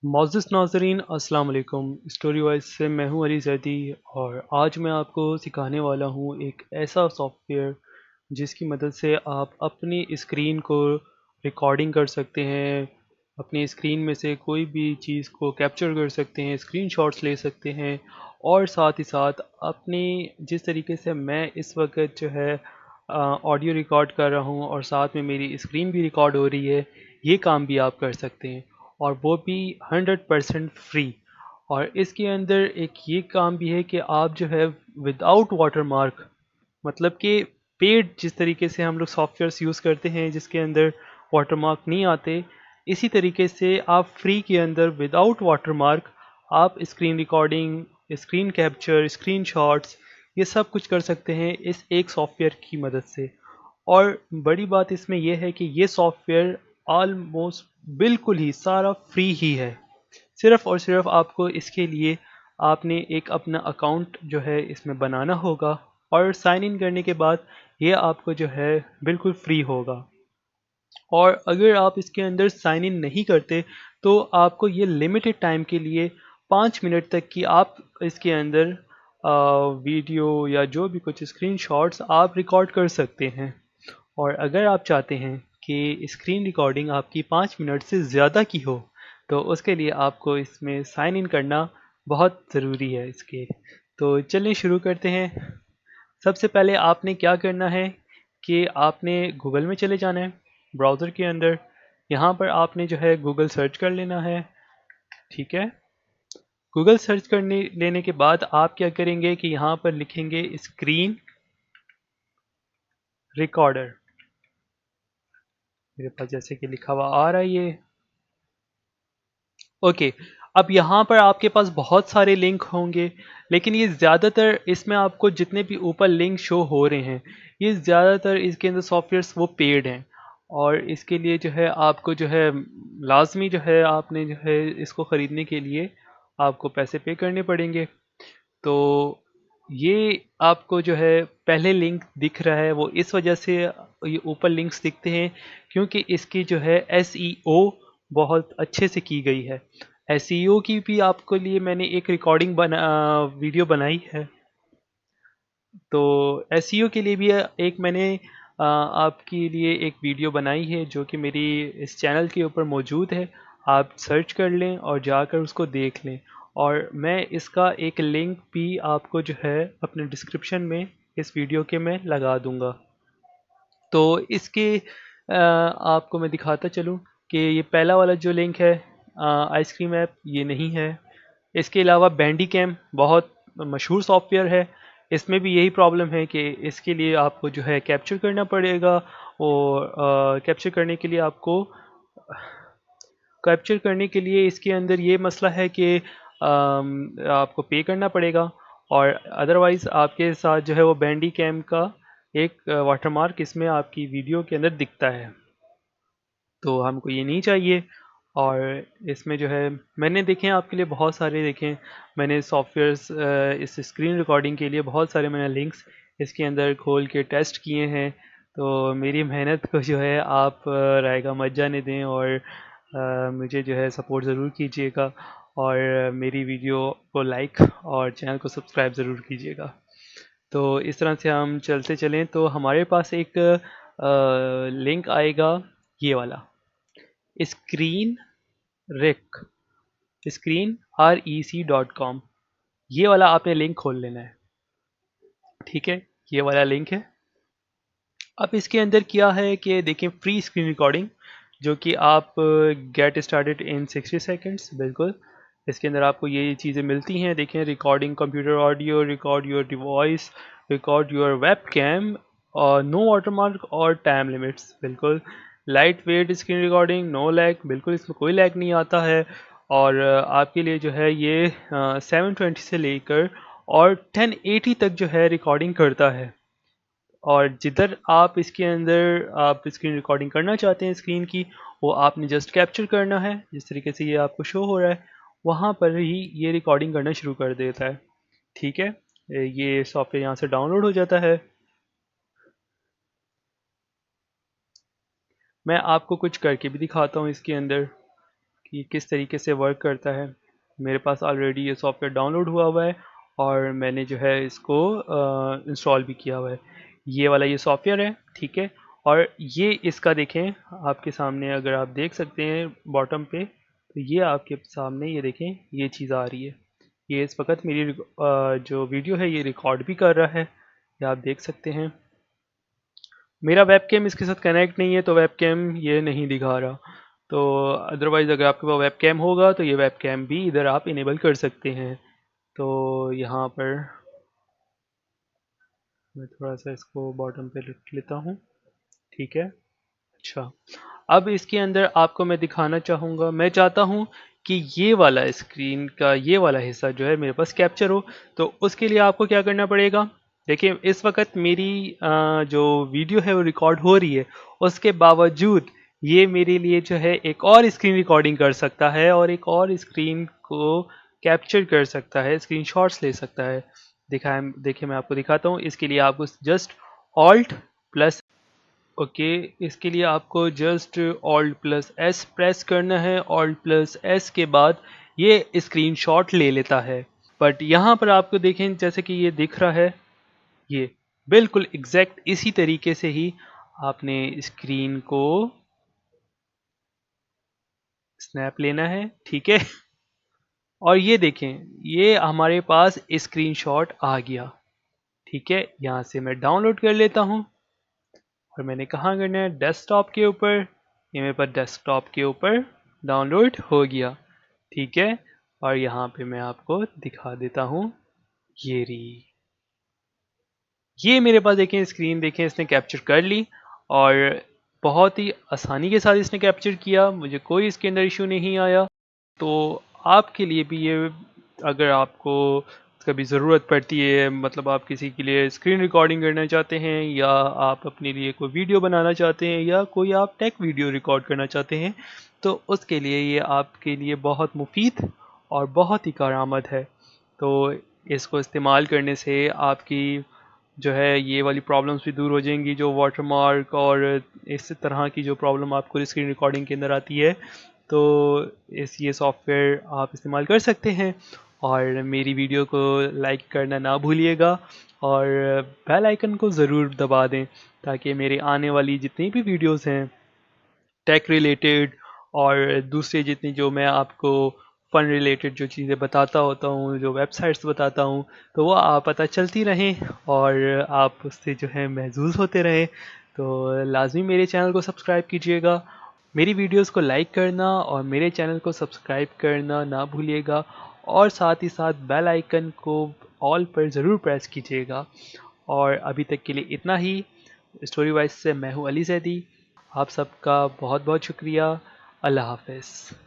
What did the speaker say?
मोअज़्ज़िज़ नाज़रीन अस्सलाम वालेकुम। स्टोरी वाइज से मैं हूं अली ज़ैदी और आज मैं आपको सिखाने वाला हूं एक ऐसा सॉफ्टवेयर जिसकी मदद से आप अपनी स्क्रीन को रिकॉर्डिंग कर सकते हैं। अपनी स्क्रीन में से कोई भी चीज़ को कैप्चर कर सकते हैं, स्क्रीनशॉट्स ले सकते हैं और साथ ही साथ अपनी जिस तरीके से मैं इस वक्त जो है ऑडियो रिकॉर्ड कर रहा हूं और साथ में मेरी स्क्रीन भी रिकॉर्ड हो रही है, ये काम भी आप कर सकते हैं और वो भी 100% फ्री। और इसके अंदर एक ये काम भी है कि आप जो है विदाउट वाटरमार्क, मतलब कि पेड जिस तरीके से हम लोग सॉफ्टवेयर्स यूज़ करते हैं जिसके अंदर वाटरमार्क नहीं आते, इसी तरीके से आप फ्री के अंदर विदाउट वाटरमार्क आप screen recording, screen capture, screen shots, ये सब कुछ कर सकते हैं इस एक सॉफ्टवेयर की मदद से। और बड़ी बात इसमें यह है कि ये सॉफ्टवेयर ऑलमोस्ट बिल्कुल ही सारा फ्री ही है। सिर्फ़ और सिर्फ़ आपको इसके लिए आपने एक अपना अकाउंट जो है इसमें बनाना होगा और साइन इन करने के बाद ये आपको जो है बिल्कुल फ्री होगा। और अगर आप इसके अंदर साइन इन नहीं करते तो आपको ये लिमिटेड टाइम के लिए 5 मिनट तक की आप इसके अंदर वीडियो या जो भी कुछ स्क्रीनशॉट्स आप रिकॉर्ड कर सकते हैं। और अगर आप चाहते हैं कि स्क्रीन रिकॉर्डिंग आपकी 5 मिनट से ज़्यादा की हो, तो उसके लिए आपको इसमें साइन इन करना बहुत ज़रूरी है इसके। तो चलिए शुरू करते हैं। सबसे पहले आपने क्या करना है कि आपने गूगल में चले जाना है, ब्राउज़र के अंदर। यहाँ पर आपने जो है गूगल सर्च कर लेना है, ठीक है। गूगल सर्च करने लेने के बाद आप क्या करेंगे कि यहाँ पर लिखेंगे स्क्रीन रिकॉर्डर। मेरे पास जैसे कि लिखा हुआ आ रहा है ये। ओके, अब यहाँ पर आपके पास बहुत सारे लिंक होंगे, लेकिन ये ज़्यादातर इसमें आपको जितने भी ऊपर लिंक शो हो रहे हैं, ये ज़्यादातर इसके अंदर सॉफ्टवेयर्स वो पेड हैं। और इसके लिए जो है आपको जो है लाजमी जो है आपने जो है इसको ख़रीदने के लिए आपको पैसे पे करने पड़ेंगे। तो ये आपको जो है पहले लिंक दिख रहा है वो इस वजह से ये ऊपर लिंक्स दिखते हैं क्योंकि इसकी जो है एसईओ बहुत अच्छे से की गई है। एसईओ की भी आपको लिए मैंने एक रिकॉर्डिंग वीडियो बनाई है। तो एसईओ के लिए भी एक मैंने आपके लिए एक वीडियो बनाई है जो कि मेरी इस चैनल के ऊपर मौजूद है। आप सर्च कर लें और जाकर उसको देख लें। और मैं इसका एक लिंक भी आपको जो है अपने डिस्क्रिप्शन में इस वीडियो के मैं लगा दूंगा। तो इसके आपको मैं दिखाता चलूँ कि ये पहला वाला जो लिंक है आइसक्रीम ऐप, ये नहीं है। इसके अलावा बैंडी कैम बहुत मशहूर सॉफ्टवेयर है। इसमें भी यही प्रॉब्लम है कि इसके लिए आपको जो है कैप्चर करना पड़ेगा और कैप्चर करने के लिए इसके अंदर ये मसला है कि आपको पे करना पड़ेगा। और अदरवाइज़ आपके साथ जो है वो बैंडी कैम का एक वाटरमार्क इसमें आपकी वीडियो के अंदर दिखता है। तो हमको ये नहीं चाहिए। और इसमें जो है मैंने देखे हैं आपके लिए बहुत सारे देखे हैं। मैंने सॉफ्टवेयर्स इस स्क्रीन रिकॉर्डिंग के लिए बहुत सारे मैंने लिंक्स इसके अंदर खोल के टेस्ट किए हैं। तो मेरी मेहनत को जो है आप रायगा मत जाने दें और मुझे जो है सपोर्ट ज़रूर कीजिएगा और मेरी वीडियो को लाइक और चैनल को सब्सक्राइब ज़रूर कीजिएगा। तो इस तरह से हम चलते चलें तो हमारे पास एक लिंक आएगा, ये वाला स्क्रीन रेक, स्क्रीन REC.com। ये वाला आपने लिंक खोल लेना है, ठीक है। ये वाला लिंक है। अब इसके अंदर क्या है कि देखिए फ्री स्क्रीन रिकॉर्डिंग, जो कि आप गेट स्टार्टेड इन 60 सेकेंड्स, बिल्कुल इसके अंदर आपको ये चीज़ें मिलती हैं। देखें recording computer audio, record your device, record your web cam और नो वाटरमार्क और टाइम लिमिट्स, बिल्कुल light weight screen recording, no lag, बिल्कुल इसमें कोई लैग नहीं आता है। और आपके लिए जो है ये 720 से लेकर और 1080 तक जो है रिकॉर्डिंग करता है। और जिधर आप इसके अंदर आप स्क्रीन रिकॉर्डिंग करना चाहते हैं स्क्रीन की, वो आपने जस्ट कैप्चर करना है। जिस तरीके से ये आपको शो हो रहा है वहाँ पर ही ये रिकॉर्डिंग करना शुरू कर देता है, ठीक है। ये सॉफ्टवेयर यहाँ से डाउनलोड हो जाता है। मैं आपको कुछ करके भी दिखाता हूँ इसके अंदर कि किस तरीके से वर्क करता है। मेरे पास ऑलरेडी ये सॉफ्टवेयर डाउनलोड हुआ है और मैंने जो है इसको इंस्टॉल भी किया हुआ है। ये वाला ये सॉफ्टवेयर है, ठीक है। और ये इसका देखें आपके सामने, अगर आप देख सकते हैं बॉटम पे, तो ये आपके सामने ये देखें ये चीज़ आ रही है। ये इस वक्त मेरी जो वीडियो है ये रिकॉर्ड भी कर रहा है, ये आप देख सकते हैं। मेरा वेबकैम इसके साथ कनेक्ट नहीं है तो वेबकैम ये नहीं दिखा रहा। तो अदरवाइज़ अगर आपके पास वेबकैम होगा तो ये वेबकैम भी इधर आप इनेबल कर सकते हैं। तो यहाँ पर मैं थोड़ा सा इसको बॉटम पे लिख लेता हूँ, ठीक है। अच्छा, अब इसके अंदर आपको मैं दिखाना चाहूँगा, मैं चाहता हूँ कि ये वाला स्क्रीन का ये वाला हिस्सा जो है मेरे पास कैप्चर हो। तो उसके लिए आपको क्या करना पड़ेगा, देखिए इस वक्त मेरी जो वीडियो है वो रिकॉर्ड हो रही है, उसके बावजूद ये मेरे लिए जो है एक और स्क्रीन रिकॉर्डिंग कर सकता है और एक और स्क्रीन को कैप्चर कर सकता है, स्क्रीनशॉट्स ले सकता है। देखिए मैं आपको दिखाता हूँ। इसके लिए आपको जस्ट ऑल्ट प्लस ओके, इसके लिए आपको just alt plus S press करना है। ऑल्ट प्लस एस के बाद ये स्क्रीनशॉट ले लेता है। बट यहाँ पर आपको देखें जैसे कि ये दिख रहा है, ये बिल्कुल एग्जैक्ट इसी तरीके से ही आपने स्क्रीन को स्नैप लेना है, ठीक है। और ये देखें ये हमारे पास स्क्रीनशॉट आ गया, ठीक है। यहाँ से मैं डाउनलोड कर लेता हूँ और मैंने कहाँ करना है, डेस्कटॉप के ऊपर। ये मेरे पास डेस्कटॉप के ऊपर डाउनलोड हो गया, ठीक है। और यहाँ पे मैं आपको दिखा देता हूँ, ये रही, ये मेरे पास देखें स्क्रीन, देखें इसने कैप्चर कर ली और बहुत ही आसानी के साथ इसने कैप्चर किया, मुझे कोई इसके अंदर इशू नहीं आया। तो आपके लिए भी ये, अगर आपको कभी ज़रूरत पड़ती है, मतलब आप किसी के लिए स्क्रीन रिकॉर्डिंग करना चाहते हैं या आप अपने लिए कोई वीडियो बनाना चाहते हैं या कोई आप टेक वीडियो रिकॉर्ड करना चाहते हैं, तो उसके लिए ये आपके लिए बहुत मुफीद और बहुत ही कारआमद है। तो इसको इस्तेमाल करने से आपकी जो है ये वाली प्रॉब्लम्स भी दूर हो जाएंगी, जो वाटरमार्क और इस तरह की जो प्रॉब्लम आपको स्क्रीन रिकॉर्डिंग के अंदर आती है। तो ये सॉफ्टवेयर आप इस्तेमाल कर सकते हैं। और मेरी वीडियो को लाइक करना ना भूलिएगा और बेल आइकन को ज़रूर दबा दें, ताकि मेरे आने वाली जितनी भी वीडियोस हैं टेक रिलेटेड और दूसरे जितनी जो मैं आपको फ़न रिलेटेड जो चीज़ें बताता होता हूँ, जो वेबसाइट्स बताता हूँ, तो वो आप पता चलती रहें और आप उससे जो है महजूज़ होते रहें। तो लाजमी मेरे चैनल को सब्सक्राइब कीजिएगा, मेरी वीडियोस को लाइक करना और मेरे चैनल को सब्सक्राइब करना ना भूलिएगा और साथ ही साथ बेल आइकन को ऑल पर ज़रूर प्रेस कीजिएगा। और अभी तक के लिए इतना ही। स्टोरी वाइज से मैं हूँ अली जैदी, आप सबका बहुत बहुत शुक्रिया। अल्लाह हाफ़िज़।